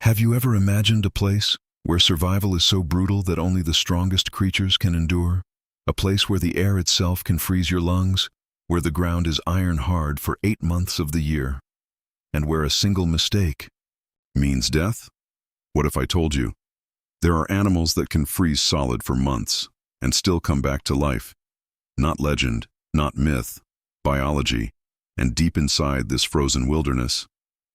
Have you ever imagined a place where survival is so brutal that only the strongest creatures can endure? A place where the air itself can freeze your lungs, where the ground is iron hard for 8 months of the year, and where a single mistake means death? What if I told you there are animals that can freeze solid for months and still come back to life? Not legend, not myth, biology, and deep inside this frozen wilderness,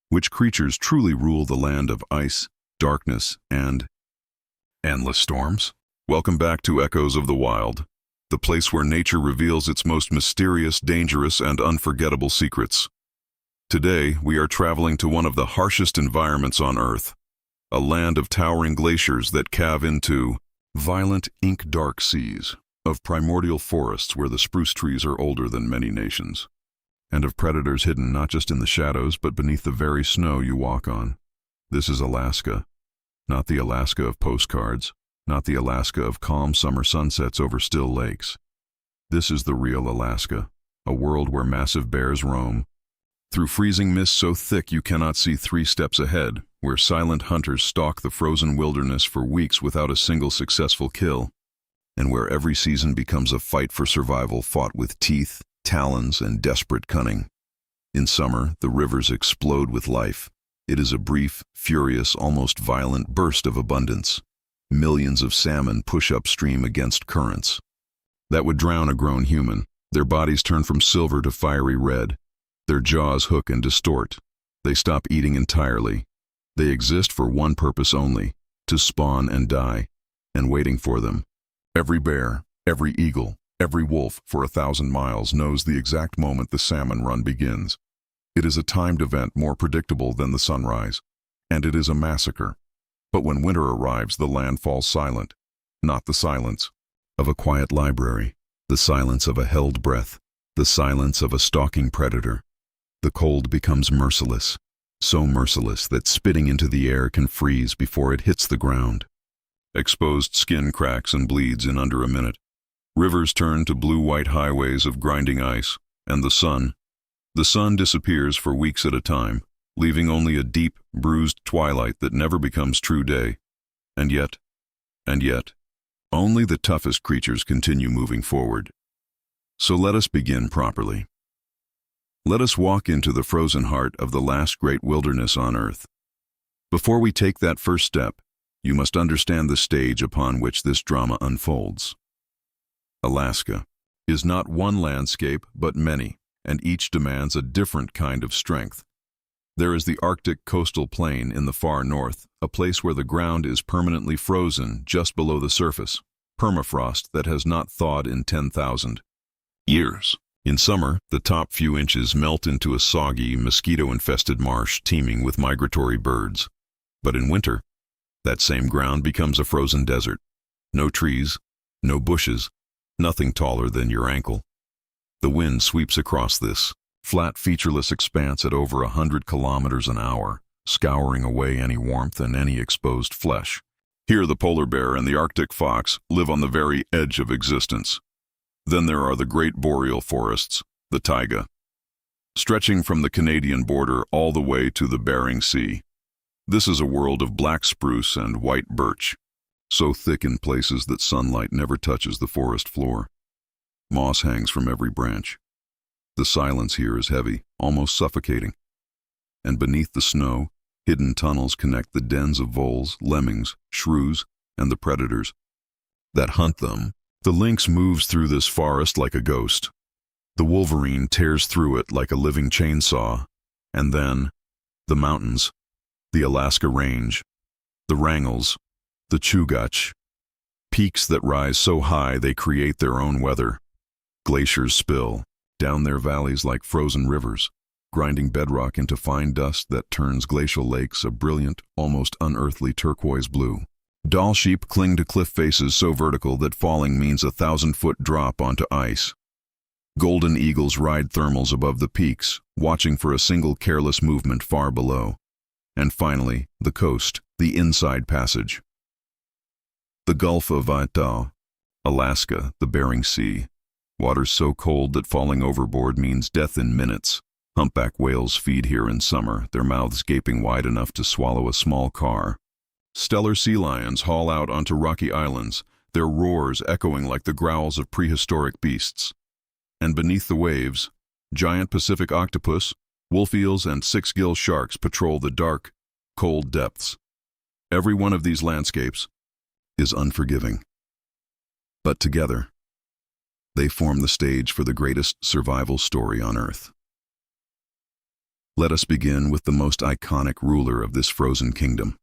which creatures truly rule the land of ice, darkness, and endless storms? Welcome back to Echoes of the Wild, the place where nature reveals its most mysterious, dangerous, and unforgettable secrets. Today, we are traveling to one of the harshest environments on Earth, a land of towering glaciers that calve into violent, ink-dark seas, of primordial forests where the spruce trees are older than many nations, and of predators hidden not just in the shadows but beneath the very snow you walk on. This is Alaska, not the Alaska of postcards, not the Alaska of calm summer sunsets over still lakes. This is the real Alaska, a world where massive bears roam through freezing mist so thick you cannot see 3 steps ahead, where silent hunters stalk the frozen wilderness for weeks without a single successful kill, and where every season becomes a fight for survival fought with teeth, talons, and desperate cunning. In summer, the rivers explode with life. It is a brief, furious, almost violent burst of abundance. Millions of salmon push upstream against currents that would drown a grown human. Their bodies turn from silver to fiery red. Their jaws hook and distort. They stop eating entirely. They exist for one purpose only, to spawn and die. And waiting for them, every bear, every eagle, every wolf for 1,000 miles knows the exact moment the salmon run begins. It is a timed event more predictable than the sunrise, and it is a massacre. But when winter arrives, the land falls silent. Not the silence of a quiet library, the silence of a held breath, the silence of a stalking predator. The cold becomes merciless, so merciless that spitting into the air can freeze before it hits the ground. Exposed skin cracks and bleeds in under a minute. Rivers turn to blue-white highways of grinding ice, and the sun disappears for weeks at a time, leaving only a deep, bruised twilight that never becomes true day. And yet, only the toughest creatures continue moving forward. So let us begin properly. Let us walk into the frozen heart of the last great wilderness on Earth. Before we take that first step, you must understand the stage upon which this drama unfolds. Alaska is not one landscape, but many, and each demands a different kind of strength. There is the Arctic coastal plain in the far north, a place where the ground is permanently frozen just below the surface, permafrost that has not thawed in 10,000 years. In summer, the top few inches melt into a soggy, mosquito-infested marsh teeming with migratory birds. But in winter, that same ground becomes a frozen desert. No trees, no bushes, nothing taller than your ankle. The wind sweeps across this flat, featureless expanse at over 100 kilometers an hour, scouring away any warmth and any exposed flesh. Here the polar bear and the Arctic fox live on the very edge of existence. Then there are the great boreal forests, the taiga, stretching from the Canadian border all the way to the Bering Sea. This is a world of black spruce and white birch, so thick in places that sunlight never touches the forest floor. Moss hangs from every branch. The silence here is heavy, almost suffocating. And beneath the snow, hidden tunnels connect the dens of voles, lemmings, shrews, and the predators that hunt them. The lynx moves through this forest like a ghost. The wolverine tears through it like a living chainsaw. And then, the mountains, the Alaska Range, the Wrangels, the Chugach, peaks that rise so high they create their own weather. Glaciers spill down their valleys like frozen rivers, grinding bedrock into fine dust that turns glacial lakes a brilliant, almost unearthly turquoise blue. Doll sheep cling to cliff faces so vertical that falling means a 1,000-foot drop onto ice. Golden eagles ride thermals above the peaks, watching for a single careless movement far below. And finally, the coast, the inside passage. The Gulf of Idaho, Alaska, the Bering Sea. Waters so cold that falling overboard means death in minutes. Humpback whales feed here in summer, their mouths gaping wide enough to swallow a small car. Stellar sea lions haul out onto rocky islands, their roars echoing like the growls of prehistoric beasts. And beneath the waves, giant Pacific octopus, wolf eels, and six-gill sharks patrol the dark, cold depths. Every one of these landscapes is unforgiving. But together, they form the stage for the greatest survival story on Earth. Let us begin with the most iconic ruler of this frozen kingdom.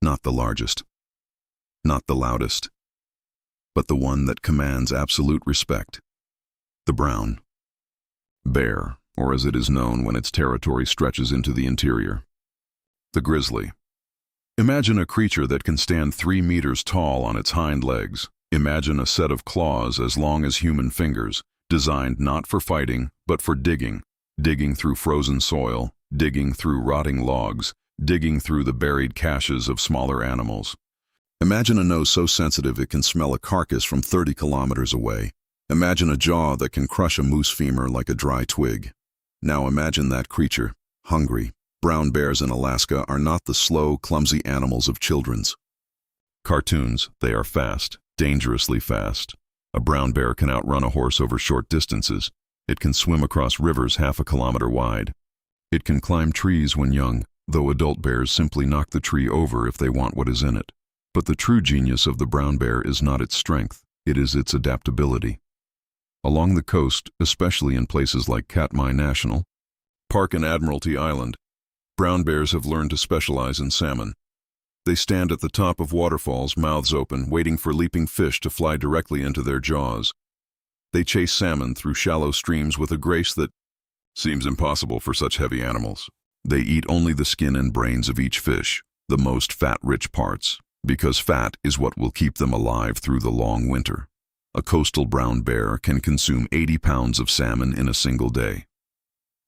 Not the largest, not the loudest, but the one that commands absolute respect. The brown bear, or as it is known when its territory stretches into the interior. The grizzly. Imagine a creature that can stand 3 meters tall on its hind legs. Imagine a set of claws as long as human fingers, designed not for fighting, but for digging. Digging through frozen soil, digging through rotting logs, digging through the buried caches of smaller animals. Imagine a nose so sensitive it can smell a carcass from 30 kilometers away. Imagine a jaw that can crush a moose femur like a dry twig. Now imagine that creature, hungry. Brown bears in Alaska are not the slow, clumsy animals of children's cartoons. They are fast, dangerously fast. A brown bear can outrun a horse over short distances. It can swim across rivers half a kilometer wide. It can climb trees when young, though adult bears simply knock the tree over if they want what is in it. But the true genius of the brown bear is not its strength, it is its adaptability. Along the coast, especially in places like Katmai National Park and Admiralty Island, brown bears have learned to specialize in salmon. They stand at the top of waterfalls, mouths open, waiting for leaping fish to fly directly into their jaws. They chase salmon through shallow streams with a grace that seems impossible for such heavy animals. They eat only the skin and brains of each fish, the most fat-rich parts, because fat is what will keep them alive through the long winter. A coastal brown bear can consume 80 pounds of salmon in a single day.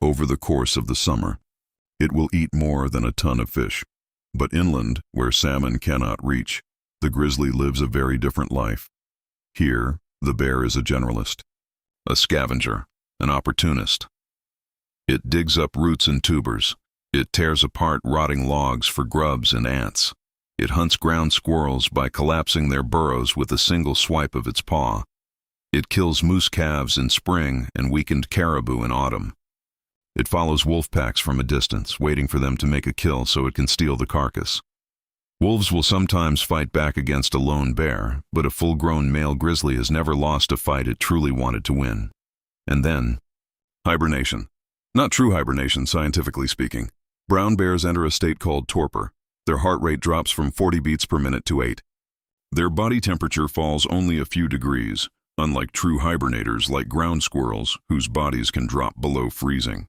Over the course of the summer, it will eat more than a ton of fish. But inland, where salmon cannot reach, the grizzly lives a very different life. Here, the bear is a generalist, a scavenger, an opportunist. It digs up roots and tubers. It tears apart rotting logs for grubs and ants. It hunts ground squirrels by collapsing their burrows with a single swipe of its paw. It kills moose calves in spring and weakened caribou in autumn. It follows wolf packs from a distance, waiting for them to make a kill so it can steal the carcass. Wolves will sometimes fight back against a lone bear, but a full-grown male grizzly has never lost a fight it truly wanted to win. And then, hibernation. Not true hibernation, scientifically speaking. Brown bears enter a state called torpor. Their heart rate drops from 40 beats per minute to 8. Their body temperature falls only a few degrees, unlike true hibernators like ground squirrels, whose bodies can drop below freezing.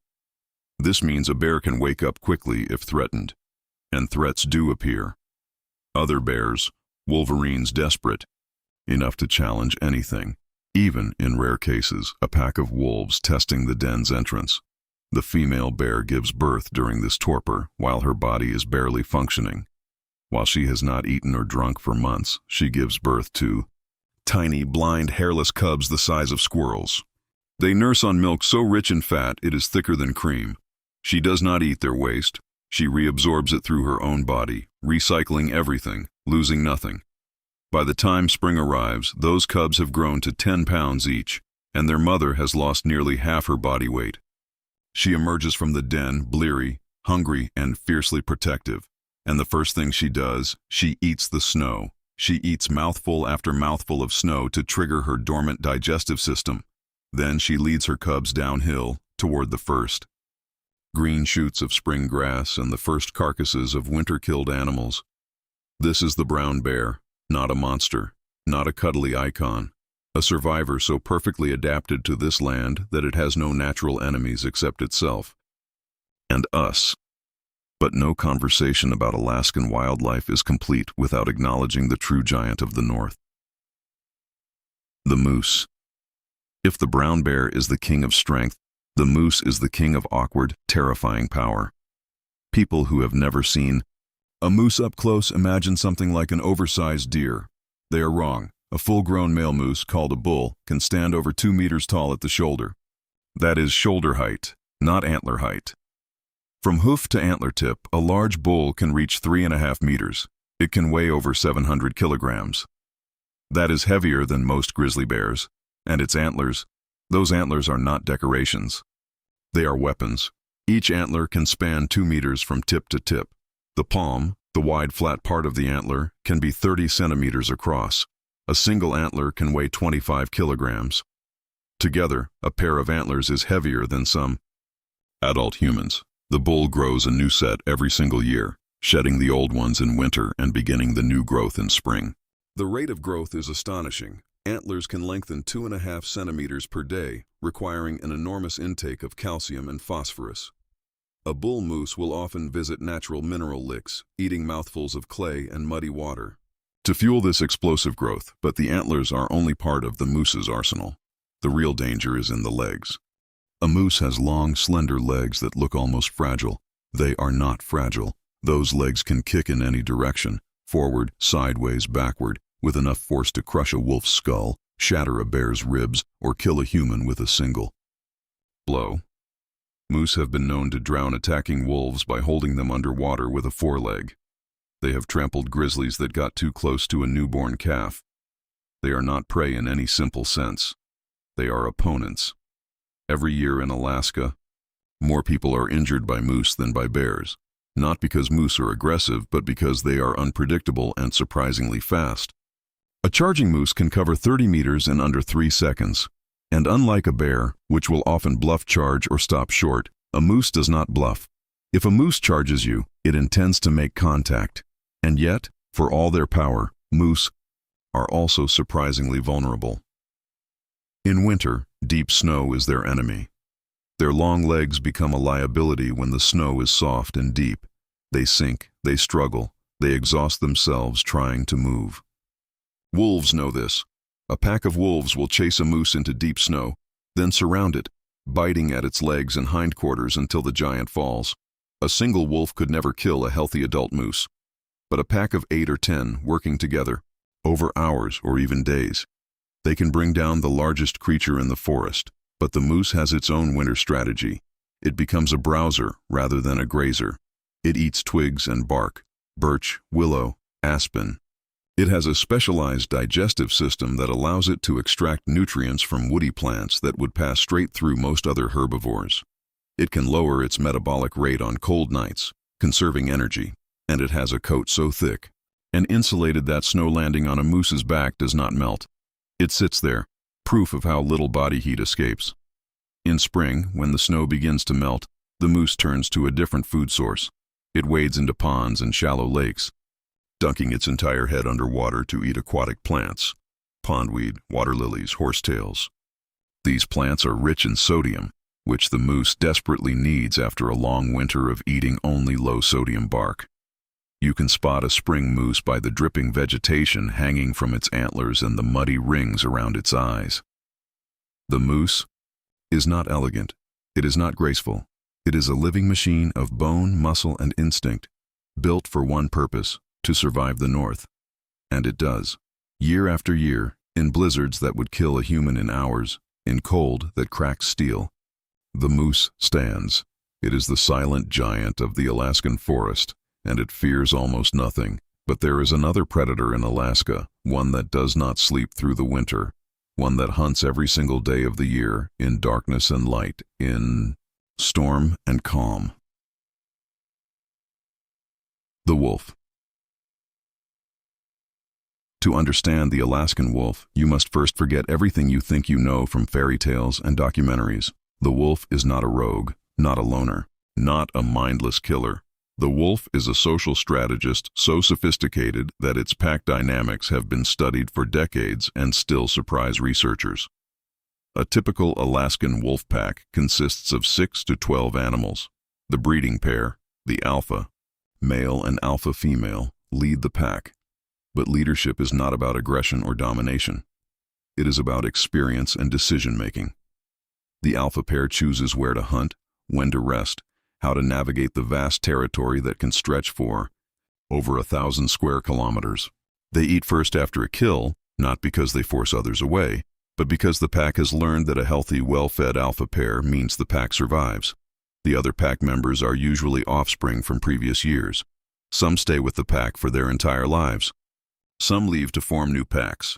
This means a bear can wake up quickly if threatened, and threats do appear. Other bears, wolverines desperate, enough to challenge anything, even, in rare cases, a pack of wolves testing the den's entrance. The female bear gives birth during this torpor while her body is barely functioning. While she has not eaten or drunk for months, she gives birth to tiny, blind, hairless cubs the size of squirrels. They nurse on milk so rich in fat it is thicker than cream. She does not eat their waste. She reabsorbs it through her own body, recycling everything, losing nothing. By the time spring arrives, those cubs have grown to 10 pounds each, and their mother has lost nearly half her body weight. She emerges from the den, bleary, hungry, and fiercely protective. And the first thing she does, she eats the snow. She eats mouthful after mouthful of snow to trigger her dormant digestive system. Then she leads her cubs downhill, toward the first green shoots of spring grass and the first carcasses of winter-killed animals. This is the brown bear, not a monster, not a cuddly icon. A survivor so perfectly adapted to this land that it has no natural enemies except itself and us. But no conversation about Alaskan wildlife is complete without acknowledging the true giant of the North. The moose. If the brown bear is the king of strength, the moose is the king of awkward, terrifying power. People who have never seen a moose up close imagine something like an oversized deer. They are wrong. A full-grown male moose, called a bull, can stand over 2 meters tall at the shoulder. That is shoulder height. not antler height. From hoof to antler tip, a large bull can reach 3.5 meters. It can weigh over 700 kilograms. That is heavier than most grizzly bears, and its antlers, those antlers are not decorations. They are weapons. Each antler can span 2 meters from tip to tip. The palm, the wide flat part of the antler, can be 30 centimeters across. A single antler can weigh 25 kilograms. Together, a pair of antlers is heavier than some adult humans. The bull grows a new set every single year, shedding the old ones in winter and beginning the new growth in spring. The rate of growth is astonishing. Antlers can lengthen 2.5 centimeters per day, requiring an enormous intake of calcium and phosphorus. A bull moose will often visit natural mineral licks, eating mouthfuls of clay and muddy water to fuel this explosive growth, but the antlers are only part of the moose's arsenal. The real danger is in the legs. A moose has long, slender legs that look almost fragile. They are not fragile. Those legs can kick in any direction, forward, sideways, backward, with enough force to crush a wolf's skull, shatter a bear's ribs, or kill a human with a single blow. Moose have been known to drown attacking wolves by holding them underwater with a foreleg. They have trampled grizzlies that got too close to a newborn calf. They are not prey in any simple sense. They are opponents. Every year in Alaska, more people are injured by moose than by bears. Not because moose are aggressive, but because they are unpredictable and surprisingly fast. A charging moose can cover 30 meters in under 3 seconds. And unlike a bear, which will often bluff charge or stop short, a moose does not bluff. If a moose charges you, it intends to make contact. And yet, for all their power, moose are also surprisingly vulnerable. In winter, deep snow is their enemy. Their long legs become a liability when the snow is soft and deep. They sink, they struggle, they exhaust themselves trying to move. Wolves know this. A pack of wolves will chase a moose into deep snow, then surround it, biting at its legs and hindquarters until the giant falls. A single wolf could never kill a healthy adult moose, but a pack of 8 or 10 working together, over hours or even days, they can bring down the largest creature in the forest. But the moose has its own winter strategy. It becomes a browser rather than a grazer. It eats twigs and bark, birch, willow, aspen. It has a specialized digestive system that allows it to extract nutrients from woody plants that would pass straight through most other herbivores. It can lower its metabolic rate on cold nights, conserving energy, and it has a coat so thick and insulated that snow landing on a moose's back does not melt. It sits there, proof of how little body heat escapes. In spring, when the snow begins to melt, the moose turns to a different food source. It wades into ponds and shallow lakes, dunking its entire head underwater to eat aquatic plants, pondweed, water lilies, horsetails. These plants are rich in sodium, which the moose desperately needs after a long winter of eating only low-sodium bark. You can spot a spring moose by the dripping vegetation hanging from its antlers and the muddy rings around its eyes. The moose is not elegant. It is not graceful. It is a living machine of bone, muscle, and instinct, built for one purpose, to survive the North. And it does. Year after year, in blizzards that would kill a human in hours, in cold that cracks steel, the moose stands. It is the silent giant of the Alaskan forest, and it fears almost nothing. But there is another predator in Alaska, one that does not sleep through the winter, one that hunts every single day of the year, in darkness and light, in storm and calm. The wolf. To understand the Alaskan wolf, you must first forget everything you think you know from fairy tales and documentaries. The wolf is not a rogue, not a loner, not a mindless killer. The wolf is a social strategist so sophisticated that its pack dynamics have been studied for decades and still surprise researchers. A typical Alaskan wolf pack consists of 6 to 12 animals. The breeding pair, the alpha, male and alpha female, lead the pack. But leadership is not about aggression or domination. It is about experience and decision-making. The alpha pair chooses where to hunt, when to rest, how to navigate the vast territory that can stretch for over 1,000 square kilometers. They eat first after a kill, not because they force others away, but because the pack has learned that a healthy, well-fed alpha pair means the pack survives. The other pack members are usually offspring from previous years. Some stay with the pack for their entire lives. Some leave to form new packs.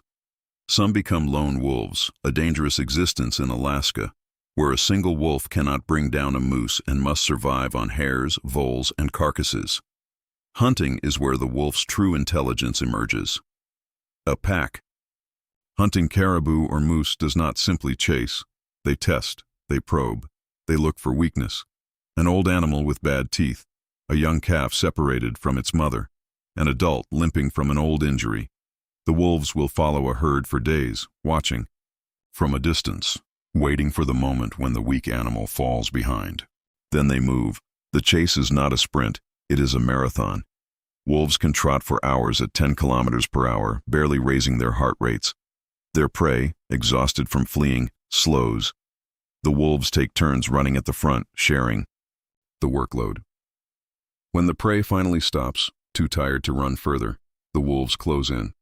Some become lone wolves, a dangerous existence in Alaska, where a single wolf cannot bring down a moose and must survive on hares, voles, and carcasses. Hunting is where the wolf's true intelligence emerges. A pack. Hunting caribou or moose does not simply chase. They test, they probe, they look for weakness. An old animal with bad teeth, a young calf separated from its mother, an adult limping from an old injury. The wolves will follow a herd for days, watching from a distance, waiting for the moment when the weak animal falls behind. Then they move. The chase is not a sprint, it is a marathon. Wolves can trot for hours at 10 kilometers per hour, barely raising their heart rates. Their prey, exhausted from fleeing, slows. The wolves take turns running at the front, sharing the workload. When the prey finally stops, too tired to run further, the wolves close in.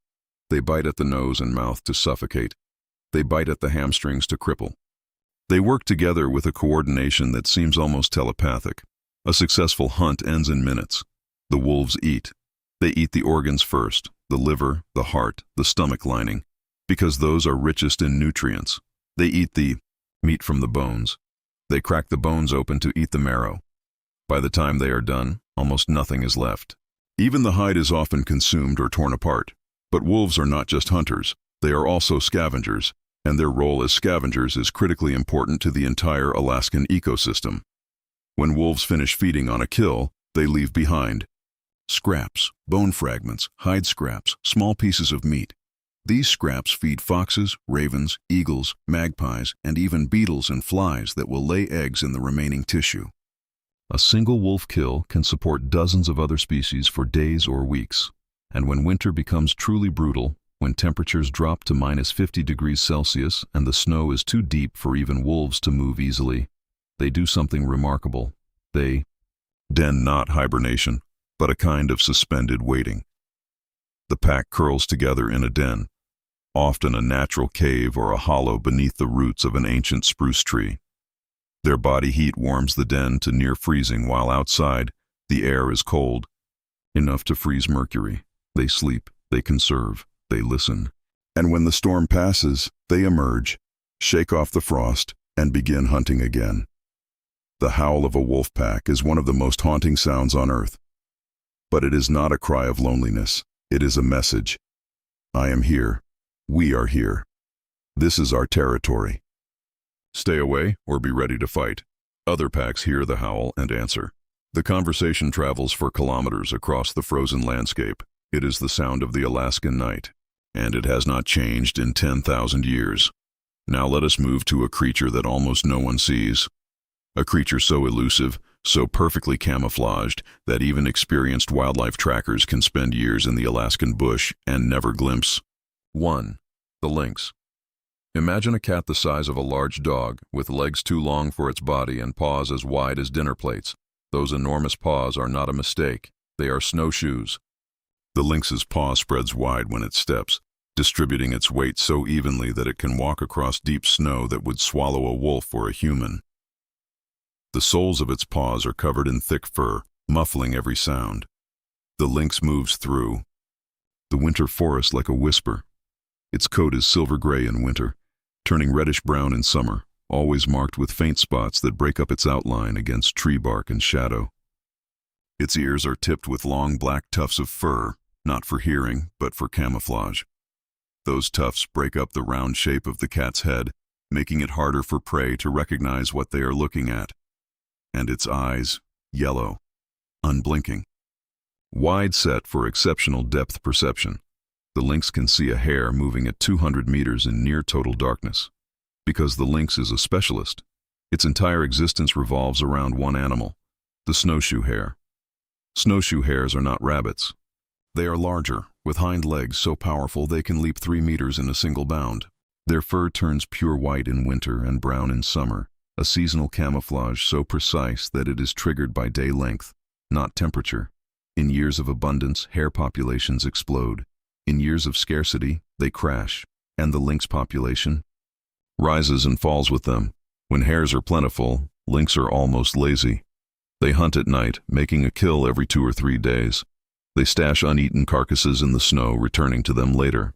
They bite at the nose and mouth to suffocate. They bite at the hamstrings to cripple. They work together with a coordination that seems almost telepathic. A successful hunt ends in minutes. The wolves eat. They eat the organs first, the liver, the heart, the stomach lining, because those are richest in nutrients. They eat the meat from the bones. They crack the bones open to eat the marrow. By the time they are done, almost nothing is left. Even the hide is often consumed or torn apart. But wolves are not just hunters, they are also scavengers, and their role as scavengers is critically important to the entire Alaskan ecosystem. When wolves finish feeding on a kill, they leave behind scraps, bone fragments, hide scraps, small pieces of meat. These scraps feed foxes, ravens, eagles, magpies, and even beetles and flies that will lay eggs in the remaining tissue. A single wolf kill can support dozens of other species for days or weeks. And when winter becomes truly brutal, when temperatures drop to -50 degrees Celsius and the snow is too deep for even wolves to move easily, they do something remarkable. They den, not hibernation, but a kind of suspended waiting. The pack curls together in a den, often a natural cave or a hollow beneath the roots of an ancient spruce tree. Their body heat warms the den to near freezing, while outside, the air is cold, enough to freeze mercury. They sleep, they conserve, they listen. And when the storm passes, they emerge, shake off the frost, and begin hunting again. The howl of a wolf pack is one of the most haunting sounds on earth. But it is not a cry of loneliness, it is a message. I am here. We are here. This is our territory. Stay away or be ready to fight. Other packs hear the howl and answer. The conversation travels for kilometers across the frozen landscape. It is the sound of the Alaskan night, and it has not changed in 10,000 years. Now let us move to a creature that almost no one sees. A creature so elusive, so perfectly camouflaged, that even experienced wildlife trackers can spend years in the Alaskan bush and never glimpse. 1. The lynx. Imagine a cat the size of a large dog, with legs too long for its body and paws as wide as dinner plates. Those enormous paws are not a mistake. They are snowshoes. The lynx's paw spreads wide when it steps, distributing its weight so evenly that it can walk across deep snow that would swallow a wolf or a human. The soles of its paws are covered in thick fur, muffling every sound. The lynx moves through the winter forest like a whisper. Its coat is silver gray in winter, turning reddish-brown in summer, always marked with faint spots that break up its outline against tree bark and shadow. Its ears are tipped with long black tufts of fur, not for hearing, but for camouflage. Those tufts break up the round shape of the cat's head, making it harder for prey to recognize what they are looking at. And its eyes, yellow, unblinking. Wide set for exceptional depth perception. The lynx can see a hare moving at 200 meters in near total darkness. Because the lynx is a specialist, its entire existence revolves around one animal, the snowshoe hare. Snowshoe hares are not rabbits. They are larger, with hind legs so powerful they can leap 3 meters in a single bound. Their fur turns pure white in winter and brown in summer, a seasonal camouflage so precise that it is triggered by day length, not temperature. In years of abundance, hare populations explode. In years of scarcity, they crash, and the lynx population rises and falls with them. When hares are plentiful, Lynx are almost lazy. They hunt at night, making a kill every 2 or 3 days. They stash uneaten carcasses in the snow, returning to them later.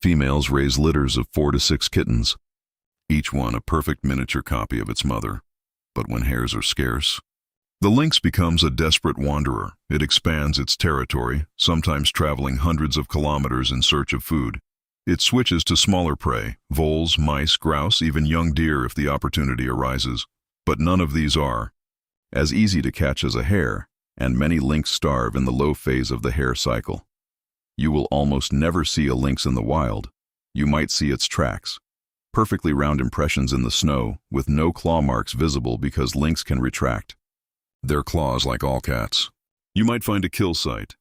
Females raise litters of 4 to 6 kittens, each one a perfect miniature copy of its mother. But when hares are scarce, the lynx becomes a desperate wanderer. It expands its territory, sometimes traveling hundreds of kilometers in search of food. It switches to smaller prey, voles, mice, grouse, even young deer if the opportunity arises. But none of these are as easy to catch as a hare, and many lynx starve in the low phase of the hare cycle. You will almost never see a lynx in the wild. You might see its tracks, perfectly round impressions in the snow, with no claw marks visible because lynx can retract their claws like all cats. You might find a kill site,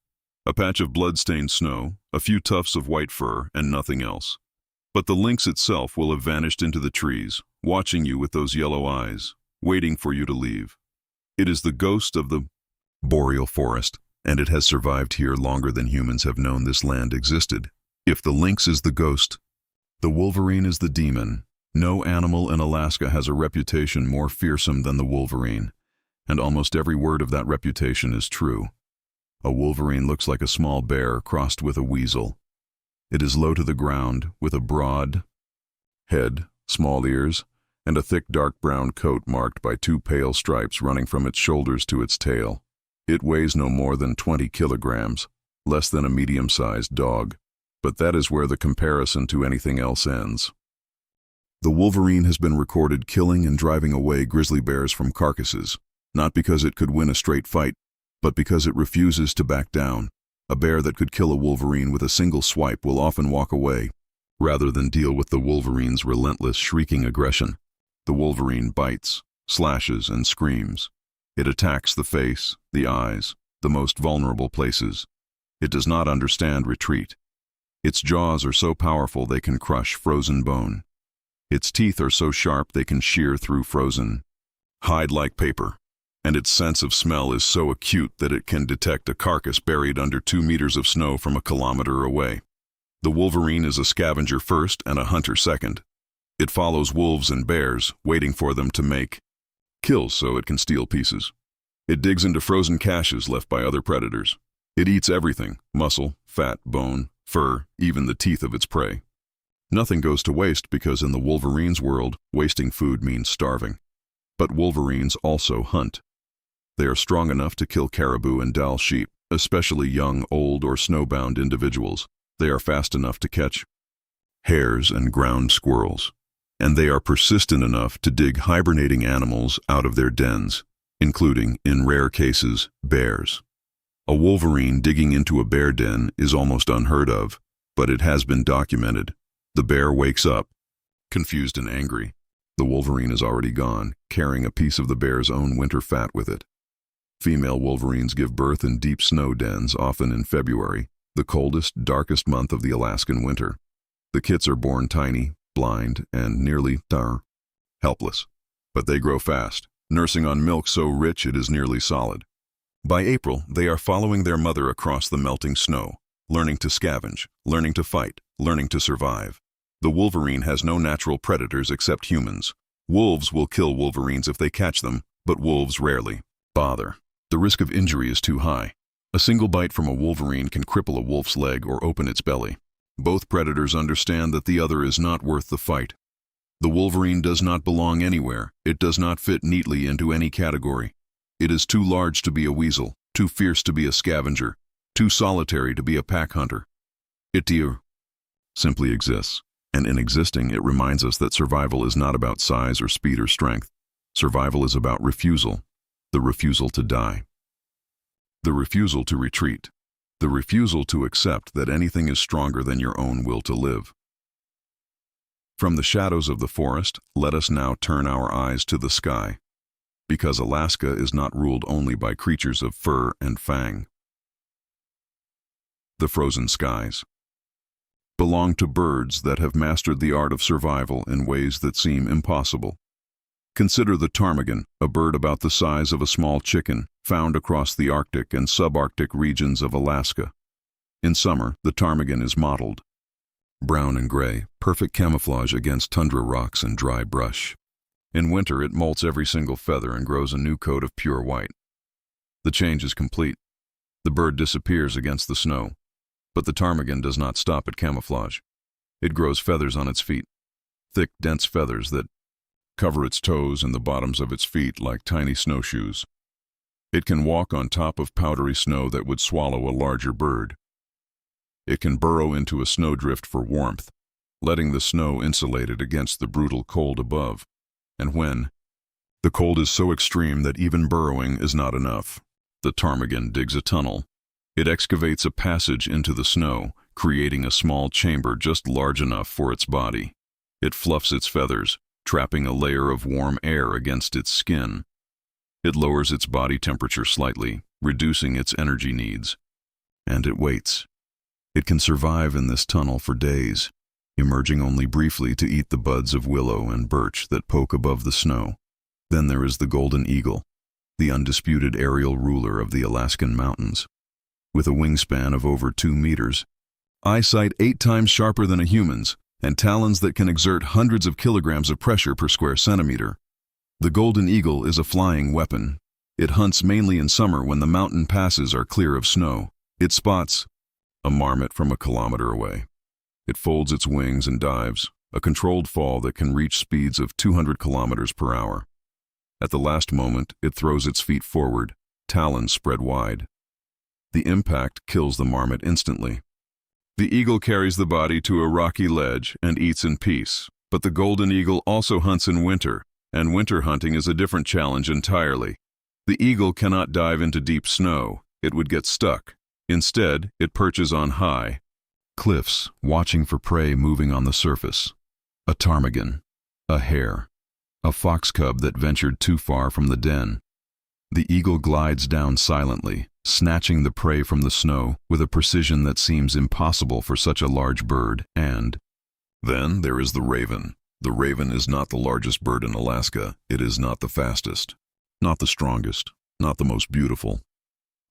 a patch of blood-stained snow, a few tufts of white fur, and nothing else. But the lynx itself will have vanished into the trees, watching you with those yellow eyes, waiting for you to leave. It is the ghost of the boreal forest, and it has survived here longer than humans have known this land existed. If the lynx is the ghost, the wolverine is the demon. No animal in Alaska has a reputation more fearsome than the wolverine, and almost every word of that reputation is true. A wolverine looks like a small bear crossed with a weasel. It is low to the ground, with a broad head, small ears, and a thick dark brown coat marked by 2 pale stripes running from its shoulders to its tail. It weighs no more than 20 kilograms, less than a medium-sized dog, but that is where the comparison to anything else ends. The wolverine has been recorded killing and driving away grizzly bears from carcasses, not because it could win a straight fight, but because it refuses to back down. A bear that could kill a wolverine with a single swipe will often walk away, rather than deal with the wolverine's relentless, shrieking aggression. The wolverine bites, slashes, and screams. It attacks the face, the eyes, the most vulnerable places. It does not understand retreat. Its jaws are so powerful they can crush frozen bone. Its teeth are so sharp they can shear through frozen hide like paper. And its sense of smell is so acute that it can detect a carcass buried under 2 meters of snow from a kilometer away. The wolverine is a scavenger first and a hunter second. It follows wolves and bears, waiting for them to make kills so it can steal pieces. It digs into frozen caches left by other predators. It eats everything: muscle, fat, bone, fur, even the teeth of its prey. Nothing goes to waste because in the wolverine's world, wasting food means starving. But wolverines also hunt. They are strong enough to kill caribou and Dall sheep, especially young, old, or snowbound individuals. They are fast enough to catch hares and ground squirrels. And they are persistent enough to dig hibernating animals out of their dens, including, in rare cases, bears. A wolverine digging into a bear den is almost unheard of, but it has been documented. The bear wakes up, confused and angry. The wolverine is already gone, carrying a piece of the bear's own winter fat with it. Female wolverines give birth in deep snow dens, often in February, the coldest, darkest month of the Alaskan winter. The kits are born tiny, blind, and nearly helpless. But they grow fast, nursing on milk so rich it is nearly solid. By April, they are following their mother across the melting snow, learning to scavenge, learning to fight, learning to survive. The wolverine has no natural predators except humans. Wolves will kill wolverines if they catch them, but wolves rarely bother. The risk of injury is too high. A single bite from a wolverine can cripple a wolf's leg or open its belly. Both predators understand that the other is not worth the fight. The wolverine does not belong anywhere. It does not fit neatly into any category. It is too large to be a weasel, too fierce to be a scavenger, too solitary to be a pack hunter. It simply exists. And in existing, it reminds us that survival is not about size or speed or strength. Survival is about refusal. The refusal to die. The refusal to retreat. The refusal to accept that anything is stronger than your own will to live. From the shadows of the forest, let us now turn our eyes to the sky, because Alaska is not ruled only by creatures of fur and fang. The frozen skies belong to birds that have mastered the art of survival in ways that seem impossible. Consider the ptarmigan, a bird about the size of a small chicken, found across the Arctic and subarctic regions of Alaska. In summer, the ptarmigan is mottled brown and gray, perfect camouflage against tundra rocks and dry brush. In winter, it molts every single feather and grows a new coat of pure white. The change is complete. The bird disappears against the snow, but the ptarmigan does not stop at camouflage. It grows feathers on its feet, thick, dense feathers that cover its toes and the bottoms of its feet like tiny snowshoes. It can walk on top of powdery snow that would swallow a larger bird. It can burrow into a snowdrift for warmth, letting the snow insulate it against the brutal cold above. And when the cold is so extreme that even burrowing is not enough, the ptarmigan digs a tunnel. It excavates a passage into the snow, creating a small chamber just large enough for its body. It fluffs its feathers, trapping a layer of warm air against its skin. It lowers its body temperature slightly, reducing its energy needs. And it waits. It can survive in this tunnel for days, emerging only briefly to eat the buds of willow and birch that poke above the snow. Then there is the golden eagle, the undisputed aerial ruler of the Alaskan mountains. With a wingspan of over 2 meters, eyesight 8 times sharper than a human's, and talons that can exert hundreds of kilograms of pressure per square centimeter. The golden eagle is a flying weapon. It hunts mainly in summer when the mountain passes are clear of snow. It spots a marmot from a kilometer away. It folds its wings and dives, a controlled fall that can reach speeds of 200 kilometers per hour. At the last moment, it throws its feet forward, talons spread wide. The impact kills the marmot instantly. The eagle carries the body to a rocky ledge and eats in peace, but the golden eagle also hunts in winter, and winter hunting is a different challenge entirely. The eagle cannot dive into deep snow. It would get stuck. Instead, it perches on high cliffs, watching for prey moving on the surface. A ptarmigan, a hare, a fox cub that ventured too far from the den. The eagle glides down silently, snatching the prey from the snow with a precision that seems impossible for such a large bird. And then there is the raven. The raven is not the largest bird in Alaska. It is not the fastest, not the strongest, not the most beautiful,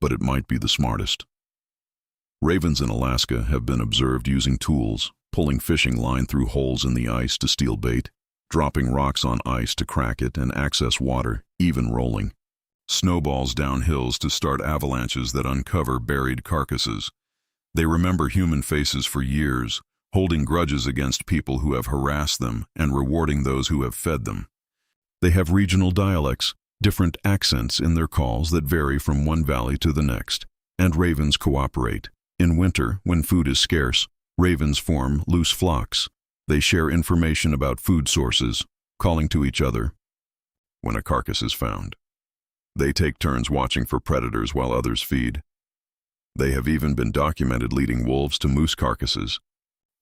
but it might be the smartest. Ravens in Alaska have been observed using tools, pulling fishing line through holes in the ice to steal bait, dropping rocks on ice to crack it and access water, even rolling snowballs down hills to start avalanches that uncover buried carcasses. They remember human faces for years, holding grudges against people who have harassed them and rewarding those who have fed them. They have regional dialects, different accents in their calls that vary from one valley to the next, and ravens cooperate. In winter, when food is scarce, ravens form loose flocks. They share information about food sources, calling to each other when a carcass is found. They take turns watching for predators while others feed. They have even been documented leading wolves to moose carcasses,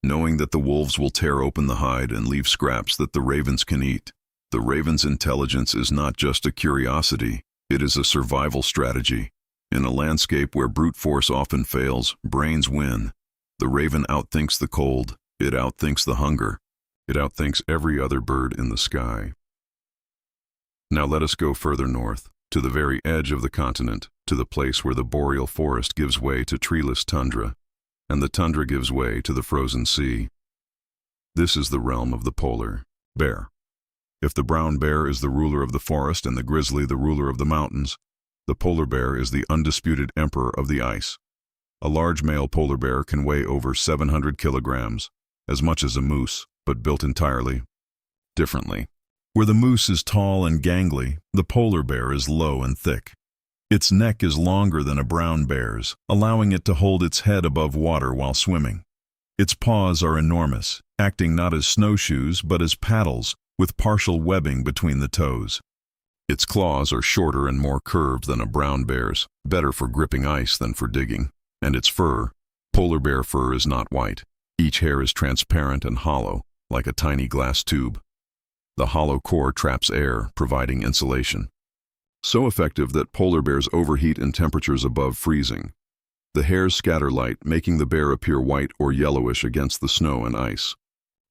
knowing that the wolves will tear open the hide and leave scraps that the ravens can eat. The raven's intelligence is not just a curiosity, it is a survival strategy. In a landscape where brute force often fails, brains win. The raven outthinks the cold, it outthinks the hunger, it outthinks every other bird in the sky. Now let us go further north, to the very edge of the continent, to the place where the boreal forest gives way to treeless tundra, and the tundra gives way to the frozen sea. This is the realm of the polar bear. If the brown bear is the ruler of the forest and the grizzly the ruler of the mountains, the polar bear is the undisputed emperor of the ice. A large male polar bear can weigh over 700 kilograms, as much as a moose, but built entirely differently. Where the moose is tall and gangly, the polar bear is low and thick. Its neck is longer than a brown bear's, allowing it to hold its head above water while swimming. Its paws are enormous, acting not as snowshoes but as paddles, with partial webbing between the toes. Its claws are shorter and more curved than a brown bear's, better for gripping ice than for digging. And its fur, polar bear fur, is not white. Each hair is transparent and hollow, like a tiny glass tube. The hollow core traps air, providing insulation. So effective that polar bears overheat in temperatures above freezing. The hairs scatter light, making the bear appear white or yellowish against the snow and ice.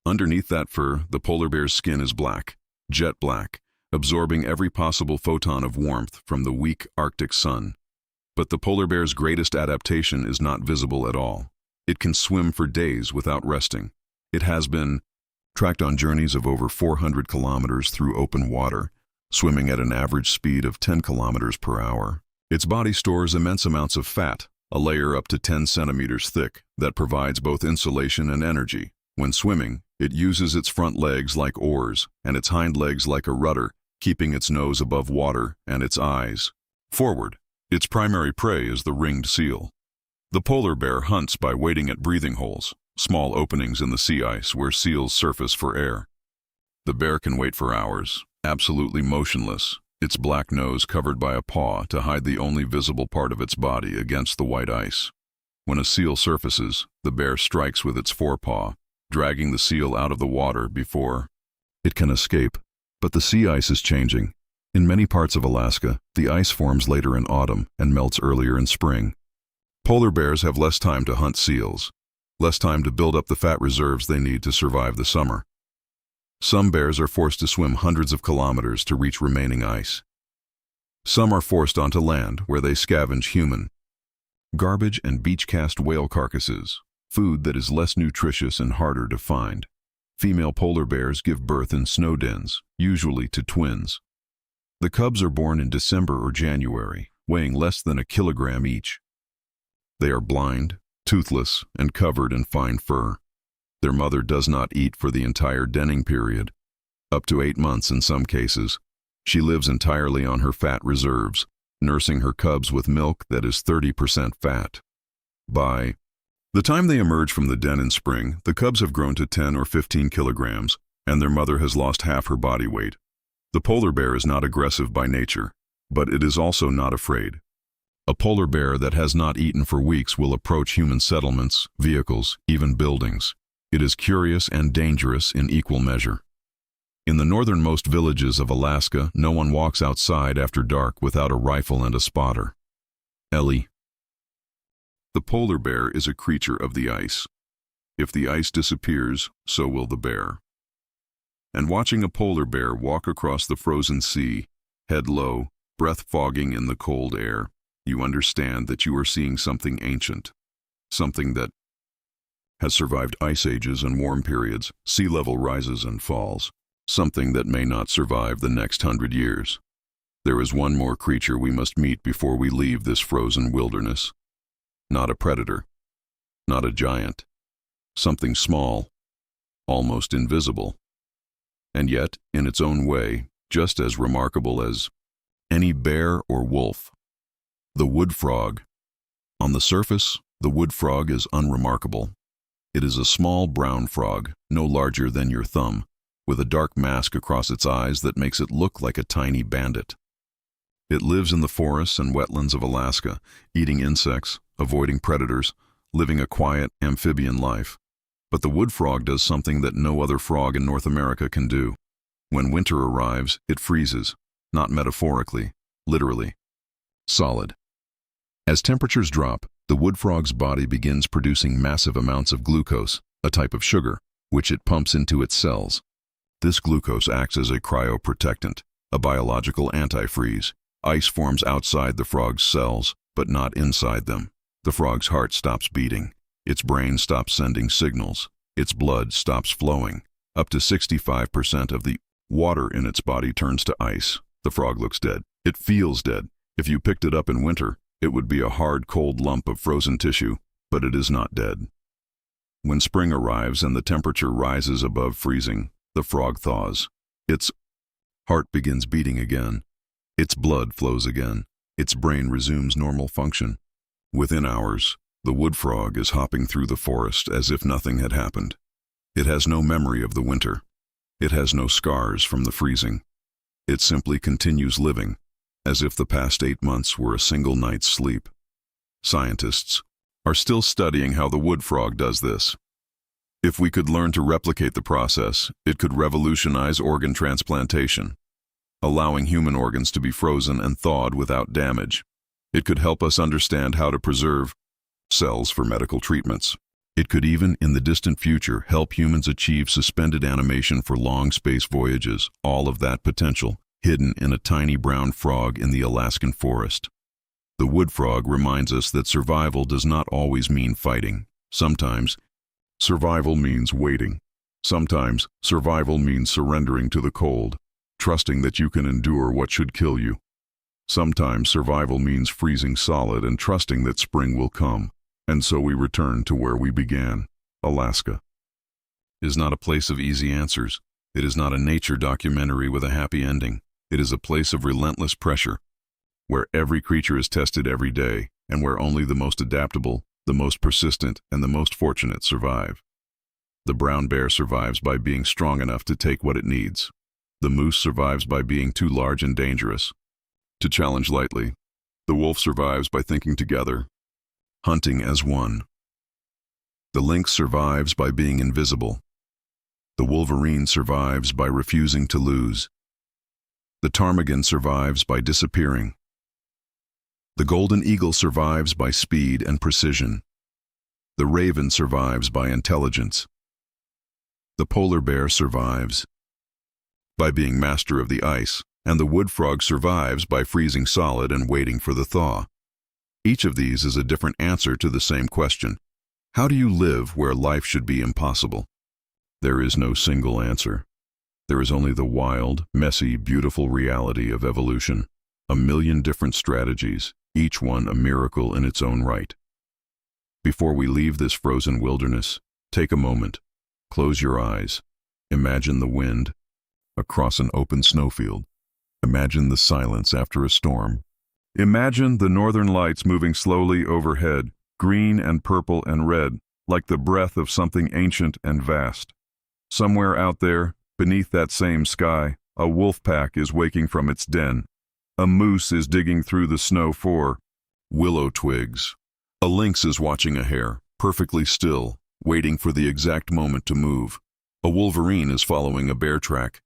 Underneath that fur, the polar bear's skin is black, jet black, absorbing every possible photon of warmth from the weak Arctic sun. But the polar bear's greatest adaptation is not visible at all. It can swim for days without resting. It has been tracked on journeys of over 400 kilometers through open water, swimming at an average speed of 10 kilometers per hour. Its body stores immense amounts of fat, a layer up to 10 centimeters thick, that provides both insulation and energy. When swimming, it uses its front legs like oars and its hind legs like a rudder, keeping its nose above water and its eyes forward. Its primary prey is the ringed seal. The polar bear hunts by waiting at breathing holes, small openings in the sea ice where seals surface for air. The bear can wait for hours, absolutely motionless, its black nose covered by a paw to hide the only visible part of its body against the white ice. When a seal surfaces, the bear strikes with its forepaw, dragging the seal out of the water before it can escape. But the sea ice is changing. In many parts of Alaska, the ice forms later in autumn and melts earlier in spring. Polar bears have less time to hunt seals, less time to build up the fat reserves they need to survive the summer. Some bears are forced to swim hundreds of kilometers to reach remaining ice. Some are forced onto land where they scavenge human garbage and beach-cast whale carcasses, food that is less nutritious and harder to find. Female polar bears give birth in snow dens, usually to twins. The cubs are born in December or January, weighing less than a kilogram each. They are blind, toothless, and covered in fine fur. Their mother does not eat for the entire denning period, up to 8 months in some cases. She lives entirely on her fat reserves, nursing her cubs with milk that is 30% fat. By the time they emerge from the den in spring, the cubs have grown to 10 or 15 kilograms, and their mother has lost half her body weight. The polar bear is not aggressive by nature, but it is also not afraid. A polar bear that has not eaten for weeks will approach human settlements, vehicles, even buildings. It is curious and dangerous in equal measure. In the northernmost villages of Alaska, no one walks outside after dark without a rifle and a spotter. Ellie. The polar bear is a creature of the ice. If the ice disappears, so will the bear. And watching a polar bear walk across the frozen sea, head low, breath fogging in the cold air, you understand that you are seeing something ancient, something that has survived ice ages and warm periods, sea level rises and falls, something that may not survive the next 100 years. There is one more creature we must meet before we leave this frozen wilderness. Not a predator, not a giant, something small, almost invisible, and yet, in its own way, just as remarkable as any bear or wolf. The wood frog. On the surface, the wood frog is unremarkable. It is a small brown frog, no larger than your thumb, with a dark mask across its eyes that makes it look like a tiny bandit. It lives in the forests and wetlands of Alaska, eating insects, avoiding predators, living a quiet, amphibian life. But the wood frog does something that no other frog in North America can do. When winter arrives, it freezes, not metaphorically, literally. Solid. As temperatures drop, the wood frog's body begins producing massive amounts of glucose, a type of sugar, which it pumps into its cells. This glucose acts as a cryoprotectant, a biological antifreeze. Ice forms outside the frog's cells, but not inside them. The frog's heart stops beating. Its brain stops sending signals. Its blood stops flowing. Up to 65% of the water in its body turns to ice. The frog looks dead. It feels dead. If you picked it up in winter, it would be a hard, cold lump of frozen tissue, but it is not dead. When spring arrives and the temperature rises above freezing, the frog thaws. Its heart begins beating again. Its blood flows again. Its brain resumes normal function. Within hours, the wood frog is hopping through the forest as if nothing had happened. It has no memory of the winter. It has no scars from the freezing. It simply continues living, as if the past 8 months were a single night's sleep. Scientists are still studying how the wood frog does this. If we could learn to replicate the process, it could revolutionize organ transplantation, allowing human organs to be frozen and thawed without damage. It could help us understand how to preserve cells for medical treatments. It could even, in the distant future, help humans achieve suspended animation for long space voyages, all of that potential hidden in a tiny brown frog in the Alaskan forest. The wood frog reminds us that survival does not always mean fighting. Sometimes, survival means waiting. Sometimes, survival means surrendering to the cold, trusting that you can endure what should kill you. Sometimes survival means freezing solid and trusting that spring will come. And so we return to where we began. Alaska is not a place of easy answers. It is not a nature documentary with a happy ending. It is a place of relentless pressure, where every creature is tested every day, and where only the most adaptable, the most persistent, and the most fortunate survive. The brown bear survives by being strong enough to take what it needs. The moose survives by being too large and dangerous to challenge lightly. The wolf survives by thinking together, hunting as one. The lynx survives by being invisible. The wolverine survives by refusing to lose. The ptarmigan survives by disappearing. The golden eagle survives by speed and precision. The raven survives by intelligence. The polar bear survives by being master of the ice, and the wood frog survives by freezing solid and waiting for the thaw. Each of these is a different answer to the same question. How do you live where life should be impossible? There is no single answer. There is only the wild, messy, beautiful reality of evolution. A million different strategies, each one a miracle in its own right. Before we leave this frozen wilderness, take a moment. Close your eyes. Imagine the wind across an open snowfield. Imagine the silence after a storm. Imagine the northern lights moving slowly overhead, green and purple and red, like the breath of something ancient and vast. Somewhere out there, beneath that same sky, a wolf pack is waking from its den. A moose is digging through the snow for willow twigs. A lynx is watching a hare, perfectly still, waiting for the exact moment to move. A wolverine is following a bear track,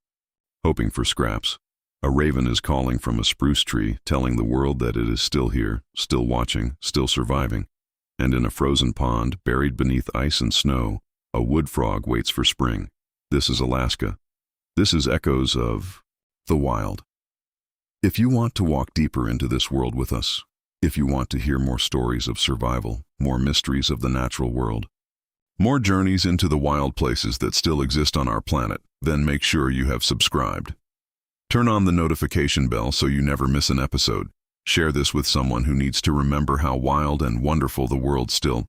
hoping for scraps. A raven is calling from a spruce tree, telling the world that it is still here, still watching, still surviving. And in a frozen pond, buried beneath ice and snow, a wood frog waits for spring. This is Alaska. This is echoes of the wild. If you want to walk deeper into this world with us, if you want to hear more stories of survival, more mysteries of the natural world, more journeys into the wild places that still exist on our planet, then make sure you have subscribed. Turn on the notification bell so you never miss an episode. Share this with someone who needs to remember how wild and wonderful the world still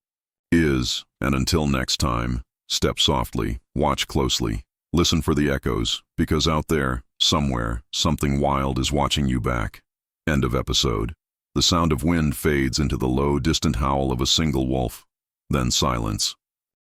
is. And until next time, step softly, watch closely, listen for the echoes, because out there, somewhere, something wild is watching you back. End of episode. The sound of wind fades into the low, distant howl of a single wolf. Then silence.